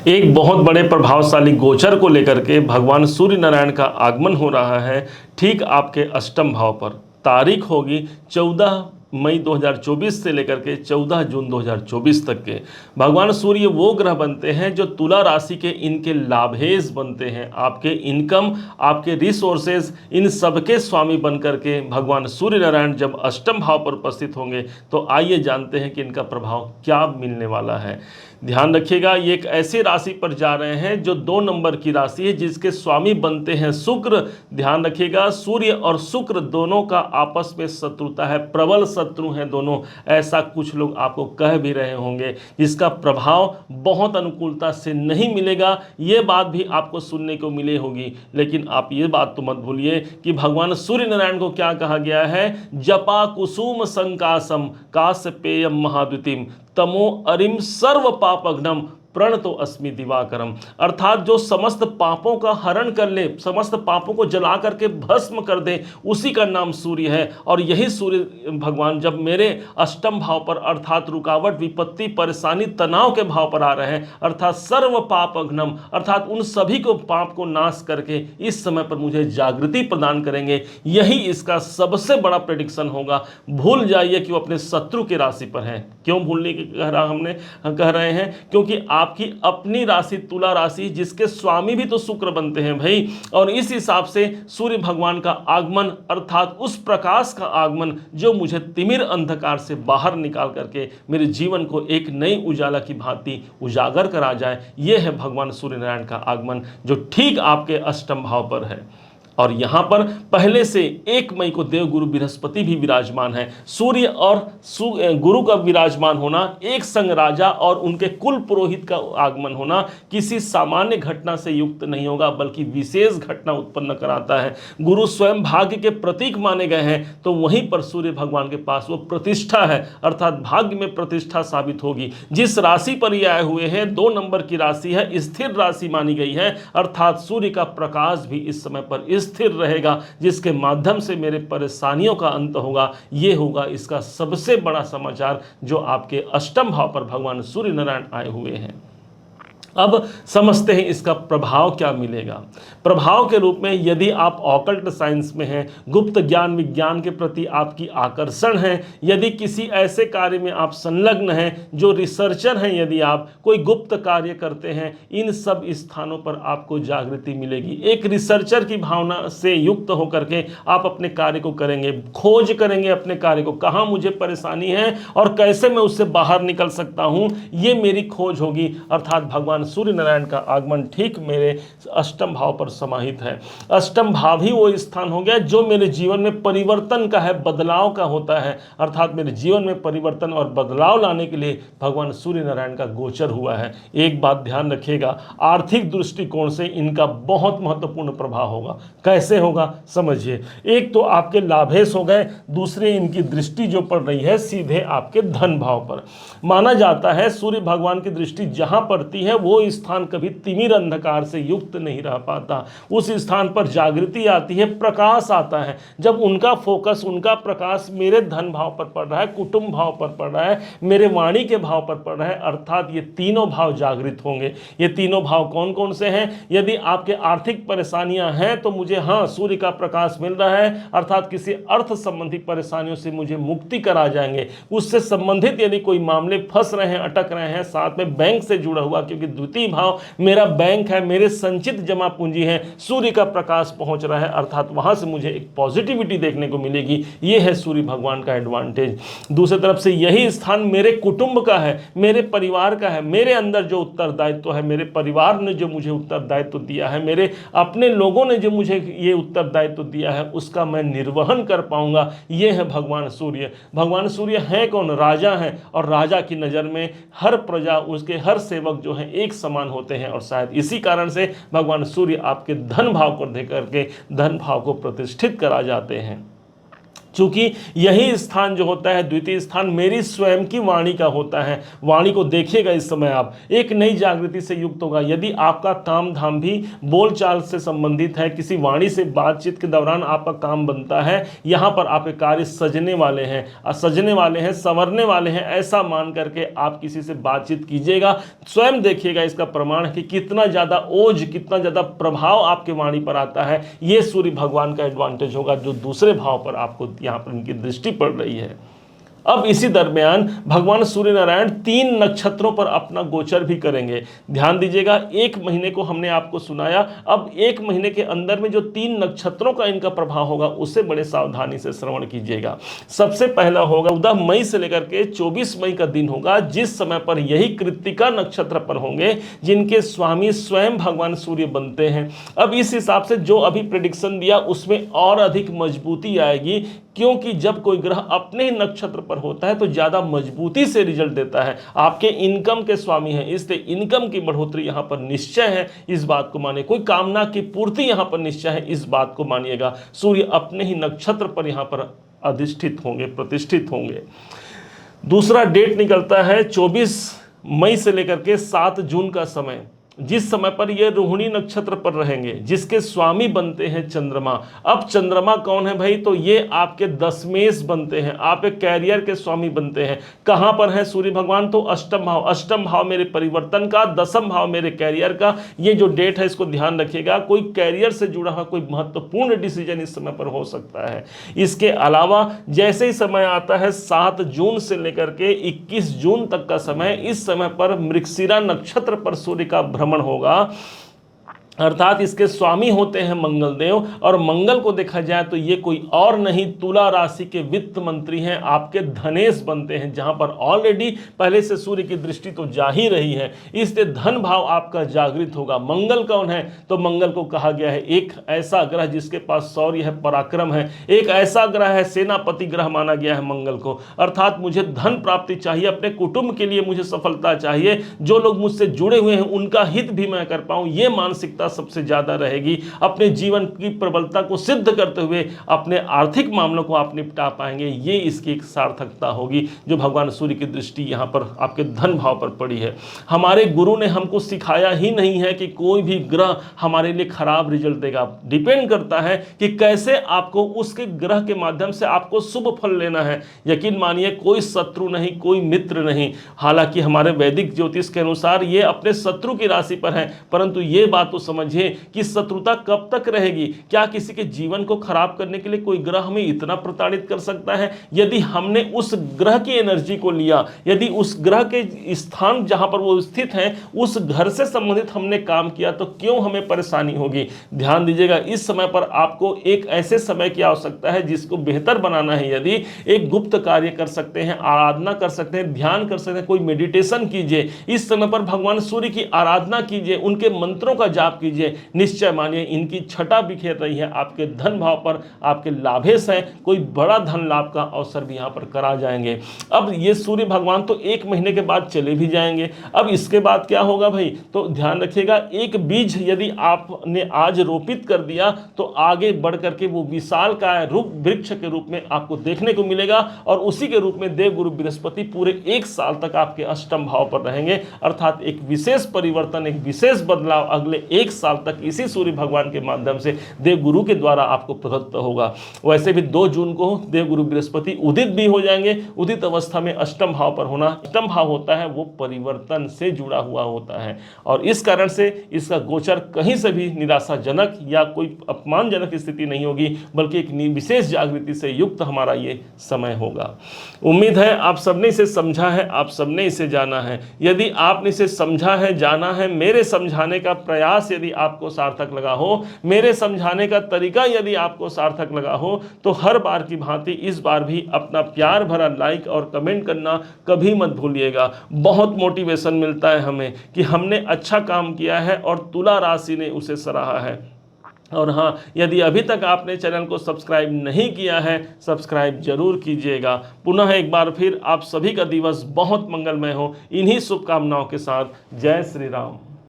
एक बहुत बड़े प्रभावशाली गोचर को लेकर के भगवान सूर्य नारायण का आगमन हो रहा है ठीक आपके अष्टम भाव पर। तारीख होगी 14 मई 2024 से लेकर के 14 जून 2024 तक के। भगवान सूर्य वो ग्रह बनते हैं जो तुला राशि के इनके लाभेश बनते हैं, आपके इनकम, आपके रिसोर्सेज, इन सबके स्वामी बन करके भगवान सूर्य नारायण जब अष्टम भाव पर उपस्थित होंगे तो आइए जानते हैं कि इनका प्रभाव क्या मिलने वाला है। ध्यान रखिएगा, ये एक ऐसी राशि पर जा रहे हैं जो 2 नंबर की राशि है जिसके स्वामी बनते हैं शुक्र। ध्यान रखिएगा, सूर्य और शुक्र दोनों का आपस में शत्रुता है, प्रबल शत्रु हैं दोनों, ऐसा कुछ लोग आपको कह भी रहे होंगे, जिसका प्रभाव बहुत अनुकूलता से नहीं मिलेगा। ये बात भी आपको सुनने को मिले होगी, लेकिन आप ये बात तो मत भूलिए कि भगवान सूर्य नारायण को क्या कहा गया है, जपा कुसुम संकासम काश्यपेयम महाद्युतिम तमो अरिम सर्व पापघ्नम प्रणतो अस्मि दिवाकरम। अर्थात जो समस्त पापों का हरण कर ले, समस्त पापों को जला करके भस्म कर दे, उसी का नाम सूर्य है। और यही सूर्य भगवान जब मेरे अष्टम भाव पर अर्थात रुकावट, विपत्ति, परेशानी, तनाव के भाव पर आ रहे हैं, अर्थात सर्व पापघ्नम, अर्थात उन सभी को पाप को नाश करके इस समय पर मुझे जागृति प्रदान करेंगे। यही इसका सबसे बड़ा प्रेडिक्शन होगा। भूल जाइए कि वो अपने शत्रु की राशि पर है। क्यों भूलने की कह रहे हैं? क्योंकि आपकी अपनी राशि तुला राशि, जिसके स्वामी भी तो शुक्र बनते हैं भाई। और इस हिसाब से सूर्य भगवान का आगमन अर्थात उस प्रकाश का आगमन जो मुझे तिमिर अंधकार से बाहर निकाल करके मेरे जीवन को एक नई उजाला की भांति उजागर करा जाए, यह है भगवान सूर्य नारायण का आगमन जो ठीक आपके अष्टम भाव पर है। और यहाँ पर पहले से 1 मई को देवगुरु बृहस्पति भी विराजमान है। सूर्य और गुरु का विराजमान होना, एक संग राजा और उनके कुल पुरोहित का आगमन होना किसी सामान्य घटना से युक्त नहीं होगा, बल्कि विशेष घटना उत्पन्न कराता है। गुरु स्वयं भाग्य के प्रतीक माने गए हैं, तो वहीं पर सूर्य भगवान के पास वो प्रतिष्ठा है, अर्थात भाग्य में प्रतिष्ठा साबित होगी। जिस राशि पर ये आए हुए हैं 2 नंबर की राशि है, स्थिर राशि मानी गई है, अर्थात सूर्य का प्रकाश भी इस समय पर स्थिर रहेगा, जिसके माध्यम से मेरे परेशानियों का अंत होगा। ये होगा इसका सबसे बड़ा समाचार जो आपके अष्टम भाव पर भगवान सूर्य नारायण आए हुए हैं। अब समझते हैं इसका प्रभाव क्या मिलेगा। प्रभाव के रूप में यदि आप ऑकल्ट साइंस में हैं, गुप्त ज्ञान विज्ञान के प्रति आपकी आकर्षण है, यदि किसी ऐसे कार्य में आप संलग्न हैं, जो रिसर्चर हैं, यदि आप कोई गुप्त कार्य करते हैं, इन सब स्थानों पर आपको जागृति मिलेगी। एक रिसर्चर की भावना से युक्त होकर के आप अपने कार्य को करेंगे, खोज करेंगे अपने कार्य को, कहाँ मुझे परेशानी है और कैसे मैं उससे बाहर निकल सकता हूँ, ये मेरी खोज होगी। अर्थात भगवान सूर्य नारायण का आगमन ठीक मेरे अष्टम भाव पर समाहित है। अष्टम भाव ही वो स्थान हो गया जो मेरे जीवन में परिवर्तन का है, बदलाव का होता है। अर्थात मेरे जीवन में परिवर्तन और बदलाव लाने के लिए भगवान सूर्य नारायण का गोचर हुआ है। एक बात ध्यान रखिएगा, आर्थिक दृष्टिकोण से इनका बहुत महत्वपूर्ण प्रभाव होगा। कैसे होगा समझिए। एक तो आपके लाभेश हो गए, दूसरे इनकी दृष्टि जो पड़ रही है सीधे आपके धन भाव पर। माना जाता है सूर्य भगवान की दृष्टि जहां पड़ती है वो स्थान कभी तिमिर अंधकार से युक्त नहीं रह पाता। उस स्थान पर जागृति आती है, प्रकाश आता है। जब उनका फोकस, उनका प्रकाश मेरे धन भाव पर पड़ रहा है, कुटुंब भाव पर पड़ रहा है, मेरे वाणी के भाव पर पड़ रहा है, अर्थात ये तीनों भाव जागृत होंगे। ये तीनों भाव कौन कौन से हैं? यदि आपके आर्थिक परेशानियां हैं तो मुझे सूर्य का प्रकाश मिल रहा है, अर्थात किसी अर्थ संबंधी परेशानियों से मुझे मुक्ति करा जाएंगे। उससे संबंधित यदि कोई मामले फंस रहे हैं, अटक रहे हैं, साथ में बैंक से जुड़ा हुआ, क्योंकि द्वितीय भाव मेरा बैंक है, मेरे संचित जमा पूंजी है, सूर्य का प्रकाश पहुंच रहा है, अर्थात वहां से मुझे एक पॉजिटिविटी देखने को मिलेगी। यह है सूर्य भगवान का एडवांटेज। दूसरी तरफ से यही स्थान मेरे कुटुंब का है, मेरे परिवार का है, मेरे अंदर जो उत्तरदायित्व है, मेरे परिवार ने जो मुझे उत्तरदायित्व दिया है, मेरे अपने लोगों ने जो मुझे ये उत्तरदायित्व दिया है, उसका मैं निर्वहन कर पाऊंगा। यह है भगवान सूर्य। भगवान सूर्य है कौन? राजा है। और राजा की नजर में हर प्रजा, उसके हर सेवक जो है एक समान होते हैं। और शायद इसी कारण से भगवान सूर्य आपके धन भाव को देख करके धन भाव को प्रतिष्ठित करा जाते हैं। चूंकि यही स्थान जो होता है, द्वितीय स्थान, मेरी स्वयं की वाणी का होता है। वाणी को देखिएगा, इस समय आप एक नई जागृति से युक्त होगा। यदि आपका काम धाम भी बोलचाल से संबंधित है, किसी वाणी से बातचीत के दौरान आपका काम बनता है, यहाँ पर आपके कार्य सजने वाले हैं, संवरने वाले हैं, ऐसा मान करके आप किसी से बातचीत कीजिएगा। स्वयं देखिएगा, इसका प्रमाण है कि कितना ज़्यादा ओज, कितना ज़्यादा प्रभाव आपके वाणी पर आता है। ये सूर्य भगवान का एडवांटेज होगा, जो दूसरे भाव पर आपको यहाँ पर इनकी दृष्टि पड़ रही है। अब इसी दरमियान भगवान सूर्य नारायण 3 नक्षत्रों पर अपना गोचर भी करेंगे। ध्यान दीजिएगा, 1 महीने को हमने आपको सुनाया, अब 1 महीने के अंदर में जो 3 नक्षत्रों का इनका प्रभाव होगा उसे बड़े सावधानी से श्रवण कीजिएगा। सबसे पहला होगा 14 मई से लेकर के 24 मई का दिन होगा, जिस समय पर यही कृत्तिका नक्षत्र पर होंगे, जिनके स्वामी स्वयं भगवान सूर्य बनते हैं। अब इस हिसाब से जो अभी प्रेडिक्शन दिया उसमें और अधिक मजबूती आएगी, क्योंकि जब कोई ग्रह अपने ही नक्षत्र पर होता है तो ज़्यादा मजबूती से रिजल्ट देता है। आपके इनकम के स्वामी हैं, इसलिए इनकम की बढ़ोतरी यहाँ पर निश्चय है, इस बात को मानिए। कोई कामना की पूर्ति यहाँ पर निश्चय है, इस बात को मानिएगा। सूर्य अपने ही नक्षत्र पर यहाँ पर अधिष्ठित होंगे, प्रतिष्ठित होंगे। दूसरा डेट निकलता है 24 मई से लेकर के 7 जून का समय, जिस समय पर ये रोहिणी नक्षत्र पर रहेंगे, जिसके स्वामी बनते हैं चंद्रमा। अब चंद्रमा कौन है भाई? तो ये आपके दशमेश बनते हैं, आप एक कैरियर के स्वामी बनते हैं। कहाँ पर है सूर्य भगवान? तो अष्टम भाव। अष्टम भाव मेरे परिवर्तन का, दशम भाव मेरे कैरियर का। ये जो डेट है इसको ध्यान रखिएगा, कोई कैरियर से जुड़ा हुआ कोई महत्वपूर्ण डिसीजन इस समय पर हो सकता है। इसके अलावा जैसे ही समय आता है 7 जून से लेकर के 21 जून तक का समय, इस समय पर मृगशिरा नक्षत्र पर सूर्य का भ्रमण होगा, अर्थात इसके स्वामी होते हैं मंगल देव। और मंगल को देखा जाए तो ये कोई और नहीं, तुला राशि के वित्त मंत्री हैं, आपके धनेश बनते हैं, जहां पर ऑलरेडी पहले से सूर्य की दृष्टि तो जा ही रही है, इसलिए धन भाव आपका जागृत होगा। मंगल कौन है? तो मंगल को कहा गया है एक ऐसा ग्रह जिसके पास शौर्य है, पराक्रम है, एक ऐसा ग्रह है, सेनापति ग्रह माना गया है मंगल को। अर्थात मुझे धन प्राप्ति चाहिए, अपने कुटुंब के लिए मुझे सफलता चाहिए, जो लोग मुझसे जुड़े हुए हैं उनका हित भी मैं कर पाऊं, ये मानसिकता सबसे ज्यादा रहेगी। अपने जीवन की प्रबलता को सिद्ध करते हुए अपने आर्थिक मामलों को आप निपटा पाएंगे, ये इसकी एक सार्थकता होगी जो भगवान सूर्य की दृष्टि यहां पर आपके धन भाव पर पड़ी है। हमारे गुरु ने हमको सिखाया ही नहीं है कि कोई भी ग्रह हमारे लिए खराब रिजल्ट देगा। डिपेंड करता है कि कैसे आपको उसके ग्रह के माध्यम से आपको शुभ फल लेना है। यकीन मानिए, कोई शत्रु नहीं, कोई मित्र नहीं। हालांकि हमारे वैदिक ज्योतिष के अनुसार ये अपने शत्रु की राशि पर है, परंतु ये बात तो समझिए कि शत्रुता कब तक रहेगी। क्या किसी के जीवन को खराब करने के लिए कोई ग्रह हमें इतना प्रताड़ित कर सकता है? यदि हमने उस ग्रह की एनर्जी को लिया, यदि उस ग्रह के स्थान जहां पर वो स्थित है उस घर से संबंधित हमने काम किया, तो क्यों हमें परेशानी होगी? ध्यान दीजिएगा, इस समय पर आपको एक ऐसे समय की आवश्यकता है जिसको बेहतर बनाना है। यदि एक गुप्त कार्य कर सकते हैं, आराधना कर सकते हैं, ध्यान कर सकते हैं, कोई मेडिटेशन कीजिए, इस समय पर भगवान सूर्य की आराधना कीजिए, उनके मंत्रों का जाप कीजिए, निश्चय मानिए इनकी छटा बिखेर रही है आपके धन भाव पर, आपके लाभेश है, कोई बड़ा धन लाभ का अवसर भी यहाँ पर करा जाएंगे। अब ये सूर्य भगवान तो 1 महीने के बाद चले भी जाएंगे। अब इसके बाद क्या होगा भाई? तो ध्यान रखिएगा, एक बीज यदि आपने आज रोपित कर दिया तो आगे बढ़ करके वो विशालकाय रूप वृक्ष के रूप में आपको देखने को मिलेगा, और उसी के रूप में देवगुरु बृहस्पति पूरे 1 साल तक आपके अष्टम भाव पर रहेंगे। अर्थात एक विशेष परिवर्तन, एक विशेष बदलाव अगले 1 साल तक इसी सूर्य भगवान के माध्यम से देवगुरु के द्वारा आपको प्रदत्त होगा। वैसे भी 2 जून को देवगुरु बृहस्पति उदित भी हो जाएंगे। उदित अवस्था में अष्टम भाव पर होना, अष्टम भाव होता है वो परिवर्तन से जुड़ा हुआ होता है, और इस कारण से इसका गोचर कहीं से भी निराशाजनक या कोई अपमानजनक स्थिति नहीं होगी, बल्कि एक विशेष जागृति से युक्त हमारा ये समय होगा। उम्मीद है आप सबने इसे समझा है, आप सबने इसे जाना है। यदि आपने इसे समझा है, जाना है, मेरे समझाने का प्रयास यदि आपको सार्थक लगा हो, मेरे समझाने का तरीका यदि आपको सार्थक लगा हो, तो हर बार की भांति इस बार भी अपना प्यार भरा लाइक और कमेंट करना कभी मत भूलिएगा। बहुत मोटिवेशन मिलता है हमें कि हमने अच्छा काम किया है और तुला राशि ने उसे सराहा है। और हाँ, यदि अभी तक आपने चैनल को सब्सक्राइब नहीं किया है, सब्सक्राइब जरूर कीजिएगा। पुनः एक बार फिर आप सभी का दिवस बहुत मंगलमय हो, इन्हीं शुभकामनाओं के साथ। जय श्री राम।